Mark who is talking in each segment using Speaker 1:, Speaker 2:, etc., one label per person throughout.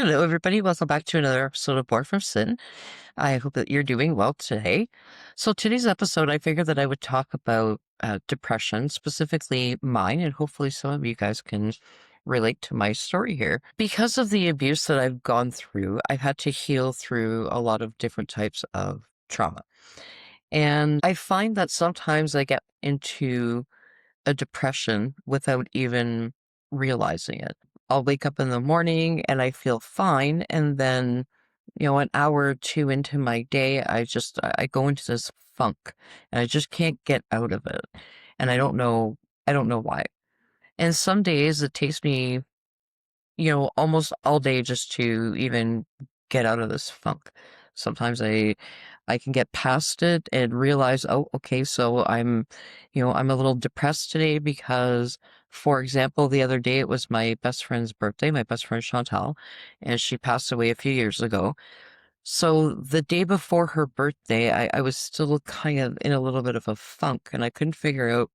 Speaker 1: Hello, everybody. Welcome back to another episode of Born from Sin. I hope that you're doing well today. So, today's episode, I figured that I would talk about depression, specifically mine, and hopefully some of you guys can relate to my story here. Because of the abuse that I've gone through, I've had to heal through a lot of different types of trauma. And I find that sometimes I get into a depression without even realizing it. I'll wake up in the morning and I feel fine, and then, an hour or two into my day, I go into this funk and I just can't get out of it. And I don't know why. And some days it takes me, almost all day just to even get out of this funk. Sometimes I can get past it and realize, oh, okay, so I'm a little depressed today because, for example, the other day it was my best friend's birthday, my best friend Chantal, and she passed away a few years ago. So the day before her birthday, I was still kind of in a little bit of a funk and I couldn't figure out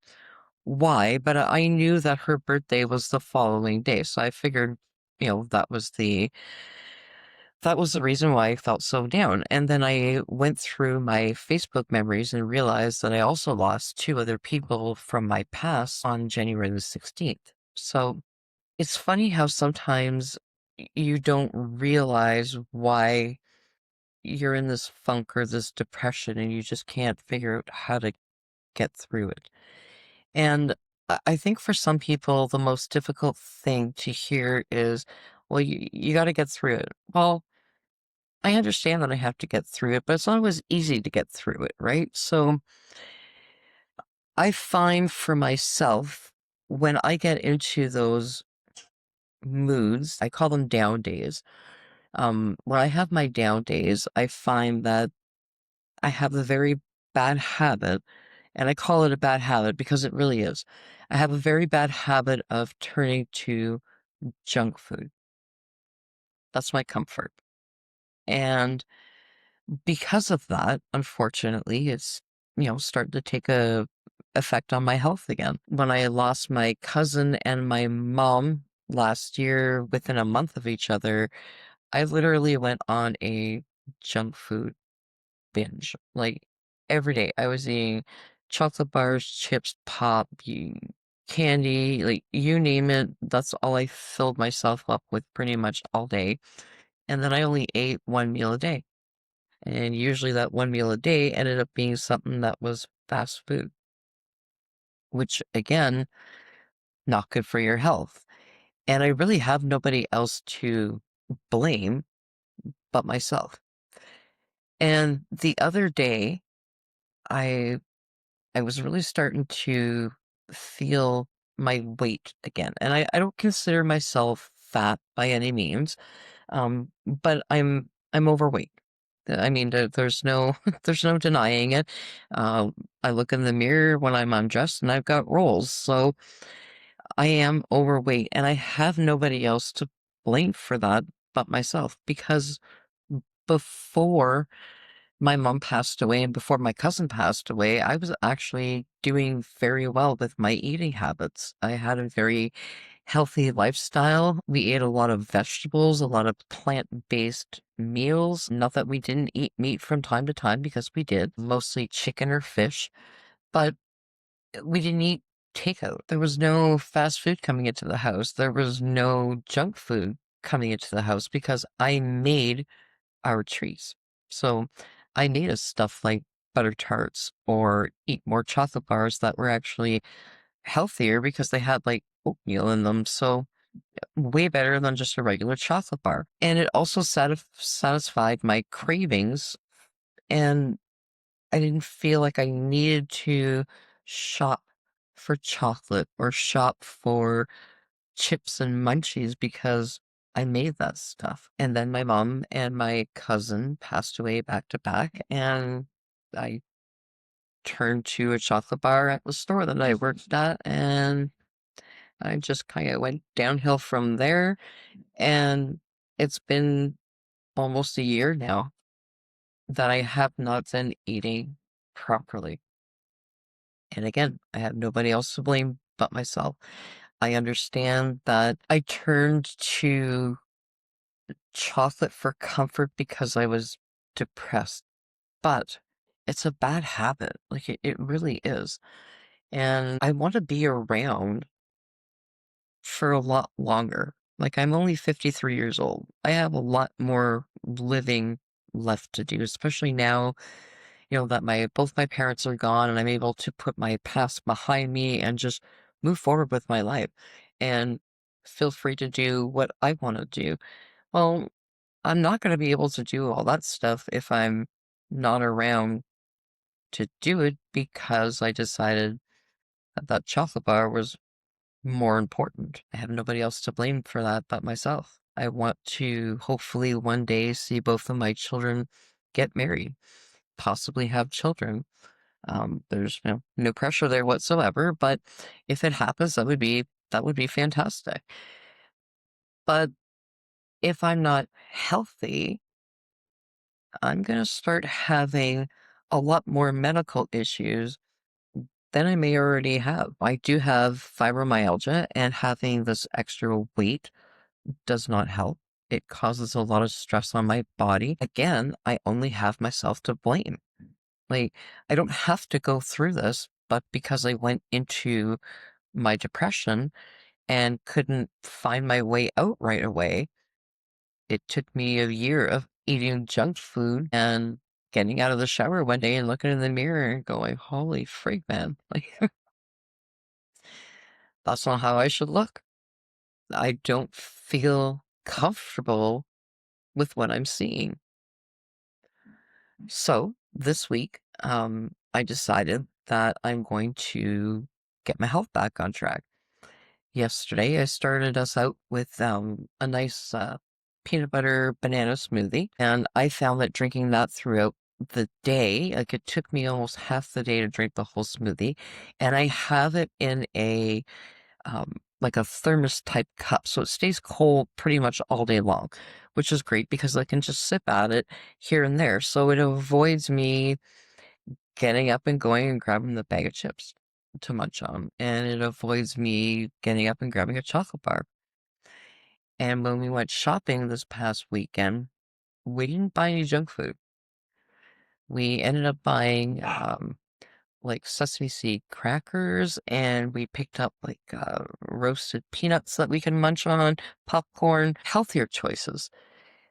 Speaker 1: why, but I knew that her birthday was the following day. So I figured, that was the reason why I felt so down. And then I went through my Facebook memories and realized that I also lost two other people from my past on January the 16th. So it's funny how sometimes you don't realize why you're in this funk or this depression and you just can't figure out how to get through it. And I think for some people, the most difficult thing to hear is, well, you got to get through it. Well, I understand that I have to get through it, but it's not always easy to get through it, right? So I find for myself, when I get into those moods, I call them down days. When I have my down days, I find that I have a very bad habit, and I call it a bad habit because it really is. I have a very bad habit of turning to junk food. That's my comfort. And because of that, unfortunately, it's, starting to take a effect on my health again. When I lost my cousin and my mom last year within a month of each other, I literally went on a junk food binge. Like every day I was eating chocolate bars, chips, pop, candy, like you name it. That's all I filled myself up with pretty much all day. And then I only ate one meal a day. And usually that one meal a day ended up being something that was fast food, which again, not good for your health. And I really have nobody else to blame but myself. And the other day, I I was really starting to feel my weight again. And I don't consider myself fat by any means. But I'm overweight. I mean, there's no there's no denying it. Uh, I look in the mirror when I'm undressed and I've got rolls, so I am overweight, and I have nobody else to blame for that but myself because before my mom passed away and before my cousin passed away, I was actually doing very well with my eating habits. I had a very healthy lifestyle. We ate a lot of vegetables, a lot of plant-based meals. Not that we didn't eat meat from time to time because we did, mostly chicken or fish, but we didn't eat takeout. There was no fast food coming into the house. There was no junk food coming into the house because I made our treats. So I made us stuff like butter tarts or eat more chocolate bars that were actually healthier because they had like oatmeal in them. So way better than just a regular chocolate bar. And it also satisfied my cravings. And I didn't feel like I needed to shop for chocolate or shop for chips and munchies because I made that stuff. And then my mom and my cousin passed away back to back, and I turned to a chocolate bar at the store that I worked at, and I just kind of went downhill from there. And it's been almost a year now that I have not been eating properly. And again, I have nobody else to blame but myself. I understand that I turned to chocolate for comfort because I was depressed, but it's a bad habit. Like it really is. And I want to be around for a lot longer. Like I'm only 53 years old. I have a lot more living left to do, especially now, that both my parents are gone and I'm able to put my past behind me and just move forward with my life and feel free to do what I want to do. Well, I'm not going to be able to do all that stuff if I'm not around to do it because I decided that that chocolate bar was more important. I have nobody else to blame for that but myself. I want to hopefully one day see both of my children get married, possibly have children. There's no pressure there whatsoever, but if it happens, that would be fantastic. But if I'm not healthy, I'm gonna start having a lot more medical issues than I may already have. I do have fibromyalgia, and having this extra weight does not help. It causes a lot of stress on my body. Again, I only have myself to blame. Like, I don't have to go through this, but because I went into my depression and couldn't find my way out right away, it took me a year of eating junk food and getting out of the shower one day and looking in the mirror and going, holy freak, man. Like, that's not how I should look. I don't feel comfortable with what I'm seeing. So this week, I decided that I'm going to get my health back on track. Yesterday, I started us out with a nice peanut butter banana smoothie, and I found that drinking that throughout the day, like it took me almost half the day to drink the whole smoothie, and I have it in a like a thermos type cup, so it stays cold pretty much all day long, which is great because I can just sip at it here and there. So it avoids me getting up and going and grabbing the bag of chips to munch on, and it avoids me getting up and grabbing a chocolate bar. And when we went shopping this past weekend, we didn't buy any junk food. We ended up buying like sesame seed crackers, and we picked up like roasted peanuts that we can munch on, popcorn, healthier choices,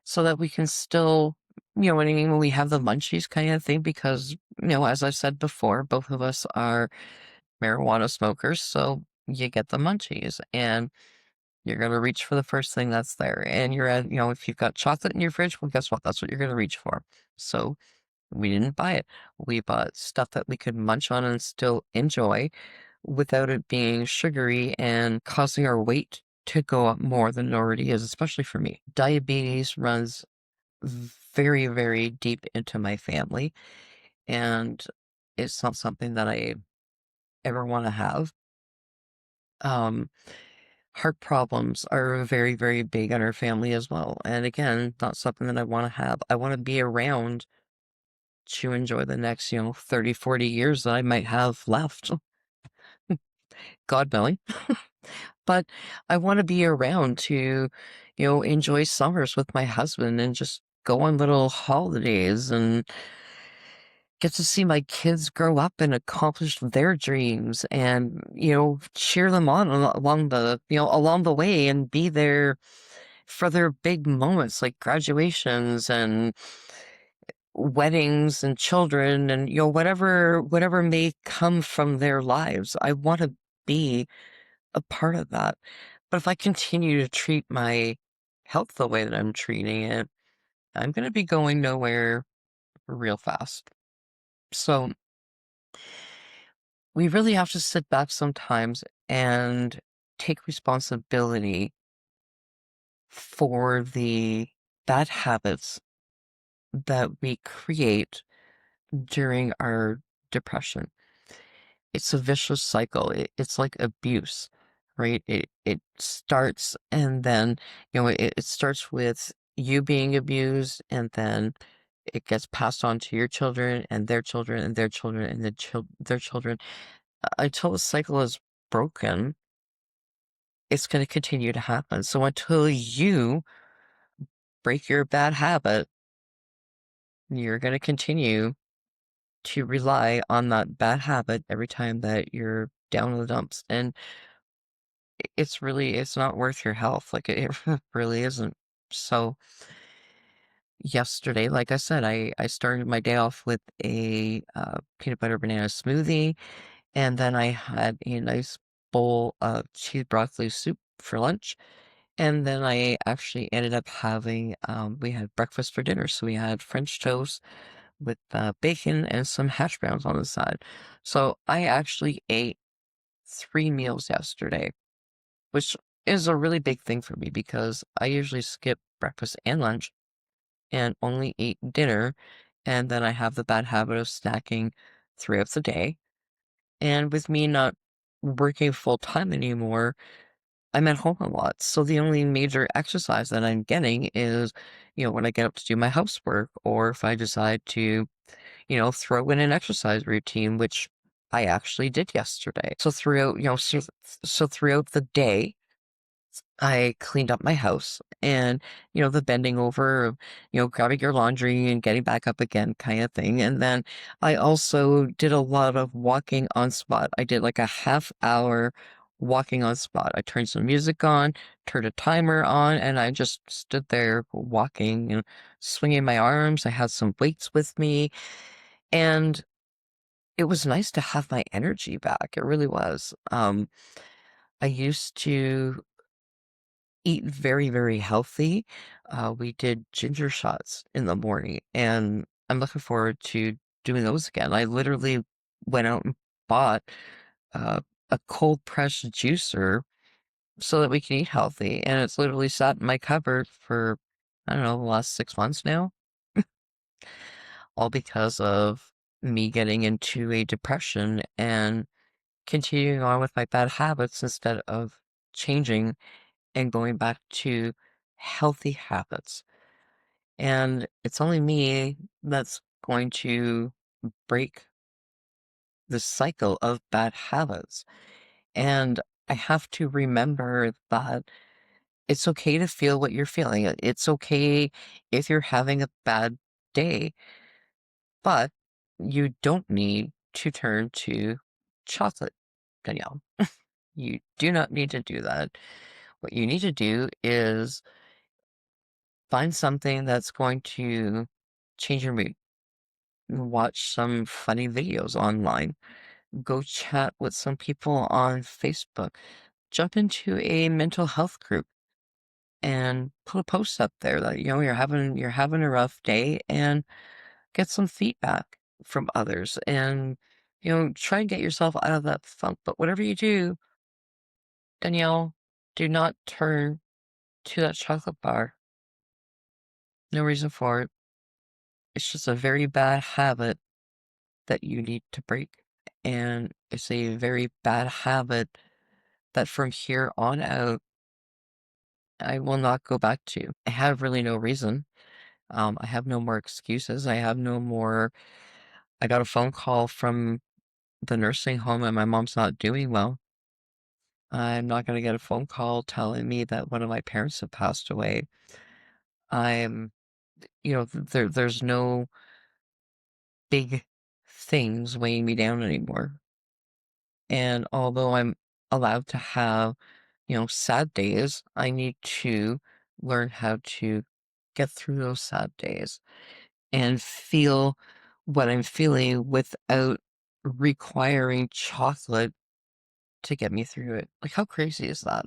Speaker 1: so that we can still, you know what I mean, when we have the munchies kind of thing, because, as I've said before, both of us are marijuana smokers, so you get the munchies and you're going to reach for the first thing that's there. And if you've got chocolate in your fridge, well, guess what? That's what you're going to reach for. So we didn't buy it. We bought stuff that we could munch on and still enjoy without it being sugary and causing our weight to go up more than it already is, especially for me. Diabetes runs very, very deep into my family, and it's not something that I ever want to have. Um, Heart problems are very, very big in our family as well. And again, not something that I want to have. I want to be around to enjoy the next, 30, 40 years that I might have left, God willing. But I want to be around to, enjoy summers with my husband and just go on little holidays and get to see my kids grow up and accomplish their dreams and, cheer them on along the way and be there for their big moments like graduations and weddings and children and, whatever may come from their lives. I want to be a part of that. But if I continue to treat my health the way that I'm treating it, I'm going to be going nowhere real fast. So we really have to sit back sometimes and take responsibility for the bad habits that we create during our depression. It's a vicious cycle. It's like abuse, right? It starts, and then, it starts with you being abused, and then it gets passed on to your children and their children and their children and their children until the cycle is broken. It's going to continue to happen. So until you break your bad habit, you're going to continue to rely on that bad habit every time that you're down in the dumps. And it's not worth your health. Like it really isn't. So yesterday, like I said, I started my day off with a peanut butter banana smoothie, and then I had a nice bowl of cheese broccoli soup for lunch. And then I actually ended up having, we had breakfast for dinner. So we had French toast with bacon and some hash browns on the side. So I actually ate 3 meals yesterday, which is a really big thing for me because I usually skip breakfast and lunch and only eat dinner. And then I have the bad habit of snacking throughout the day. And with me not working full time anymore, I'm at home a lot. So the only major exercise that I'm getting is, when I get up to do my housework, or if I decide to, throw in an exercise routine, which I actually did yesterday. So throughout, so throughout the day, I cleaned up my house and, the bending over, grabbing your laundry and getting back up again kind of thing. And then I also did a lot of walking on spot. I did like a half hour walking on spot. I turned some music on, turned a timer on, and I just stood there walking and swinging my arms. I had some weights with me, and it was nice to have my energy back. It really was. I used to eat very, very healthy. We did ginger shots in the morning, and I'm looking forward to doing those again. I literally went out and bought uh, a cold pressed juicer so that we can eat healthy, and it's literally sat in my cupboard for, I don't know, the last 6 months now, all because of me getting into a depression and continuing on with my bad habits instead of changing and going back to healthy habits. And it's only me that's going to break the cycle of bad habits. And I have to remember that it's okay to feel what you're feeling. It's okay if you're having a bad day, but you don't need to turn to chocolate, Danielle. You do not need to do that. What you need to do is find something that's going to change your mood. Watch some funny videos online. Go chat with some people on Facebook. Jump into a mental health group and put a post up there that you're having a rough day, and get some feedback from others, and try and get yourself out of that funk. But whatever you do, Danielle, do not turn to that chocolate bar. No reason for it. It's just a very bad habit that you need to break. And it's a very bad habit that from here on out, I will not go back to. I have really no reason. I have no more excuses. I got a phone call from the nursing home and my mom's not doing well. I'm not going to get a phone call telling me that one of my parents have passed away. I'm, there's no big things weighing me down anymore. And although I'm allowed to have, sad days, I need to learn how to get through those sad days and feel what I'm feeling without requiring chocolate to get me through it. Like, how crazy is that?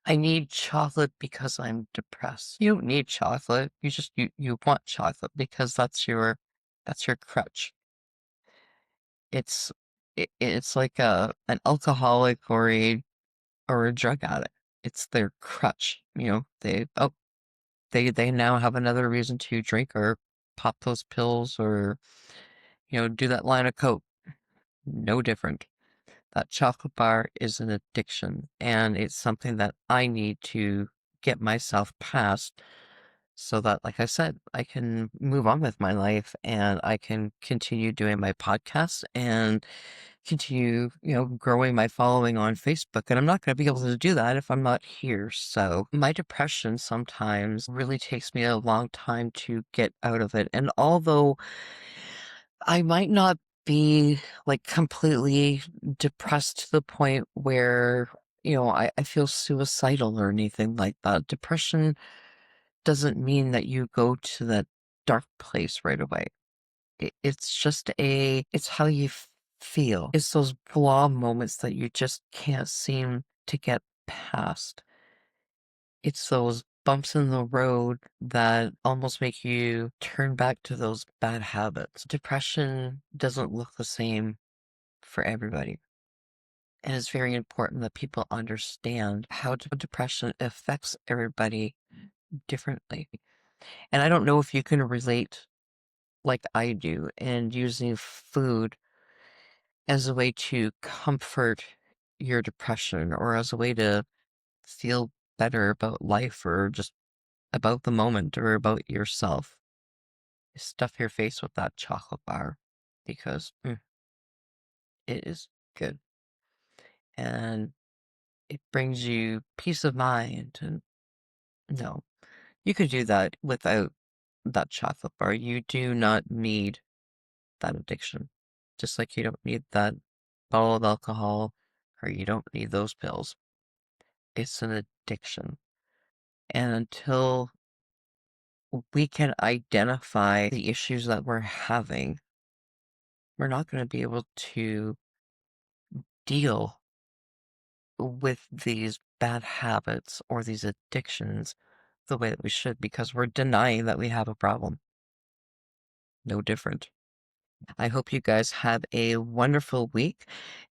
Speaker 1: I need chocolate because I'm depressed. You don't need chocolate. You want chocolate because that's your crutch. It's it's like an alcoholic or a drug addict. It's their crutch. They now have another reason to drink or pop those pills or do that line of coke. No different. That chocolate bar is an addiction, and it's something that I need to get myself past so that, like I said, I can move on with my life and I can continue doing my podcast and continue, growing my following on Facebook. And I'm not going to be able to do that if I'm not here. So my depression sometimes really takes me a long time to get out of it. And although I might not be like completely depressed to the point where, I feel suicidal or anything like that. Depression doesn't mean that you go to that dark place right away. It's just it's how you feel. It's those blah moments that you just can't seem to get past. It's those bumps in the road that almost make you turn back to those bad habits. Depression doesn't look the same for everybody. And it's very important that people understand how depression affects everybody differently. And I don't know if you can relate like I do, and using food as a way to comfort your depression or as a way to feel better about life or just about the moment or about yourself. Stuff your face with that chocolate bar because it is good and it brings you peace of mind. And no, you could do that without that chocolate bar. You do not need that addiction. Just like you don't need that bottle of alcohol or you don't need those pills. It's an addiction. And until we can identify the issues that we're having, we're not going to be able to deal with these bad habits or these addictions the way that we should because we're denying that we have a problem. No different. I hope you guys have a wonderful week,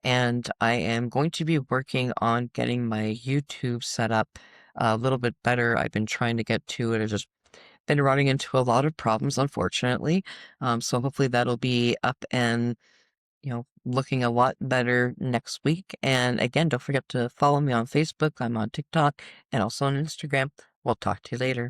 Speaker 1: and I am going to be working on getting my YouTube set up a little bit better. I've been trying to get to it. I've just been running into a lot of problems, unfortunately. So hopefully that'll be up and, looking a lot better next week. And again, don't forget to follow me on Facebook. I'm on TikTok and also on Instagram. We'll talk to you later.